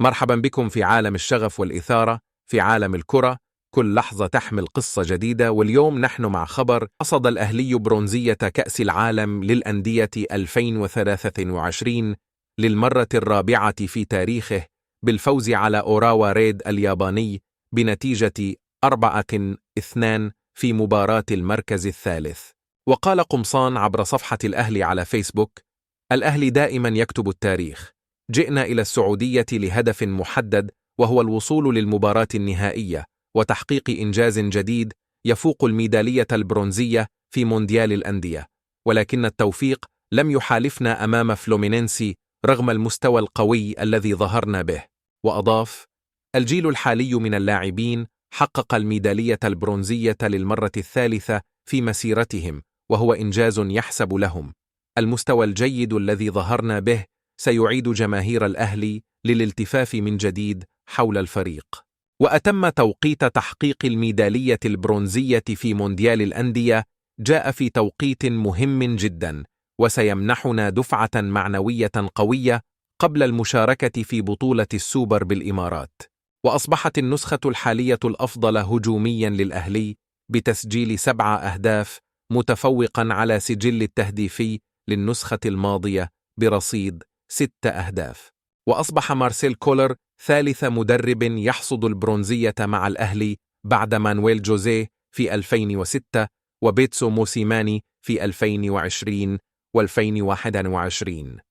مرحبا بكم في عالم الشغف والإثارة، في عالم الكرة. كل لحظة تحمل قصة جديدة، واليوم نحن مع خبر: حصد الأهلي برونزية كأس العالم للأندية 2023 للمرة الرابعة في تاريخه، بالفوز على أوراوا ريد الياباني بنتيجة 4-2 في مباراة المركز الثالث. وقال قمصان عبر صفحة الأهلي على فيسبوك: الأهلي دائما يكتب التاريخ. جئنا إلى السعودية لهدف محدد، وهو الوصول للمباراة النهائية وتحقيق إنجاز جديد يفوق الميدالية البرونزية في مونديال الأندية، ولكن التوفيق لم يحالفنا أمام فلومينينسي رغم المستوى القوي الذي ظهرنا به. وأضاف: الجيل الحالي من اللاعبين حقق الميدالية البرونزية للمرة الثالثة في مسيرتهم، وهو إنجاز يحسب لهم. المستوى الجيد الذي ظهرنا به سيعيد جماهير الأهلي للالتفاف من جديد حول الفريق. وأتم توقيت تحقيق الميدالية البرونزية في مونديال الأندية جاء في توقيت مهم جدا، وسيمنحنا دفعة معنوية قوية قبل المشاركة في بطولة السوبر بالإمارات. وأصبحت النسخة الحالية الأفضل هجوميا للأهلي بتسجيل 7 أهداف، متفوقا على سجل التهديفي للنسخة الماضية برصيد 6 أهداف. وأصبح مارسيل كولر ثالث مدرب يحصد البرونزية مع الأهلي بعد مانويل جوزيه في 2006 وبيتسو موسيماني في 2020 و2021.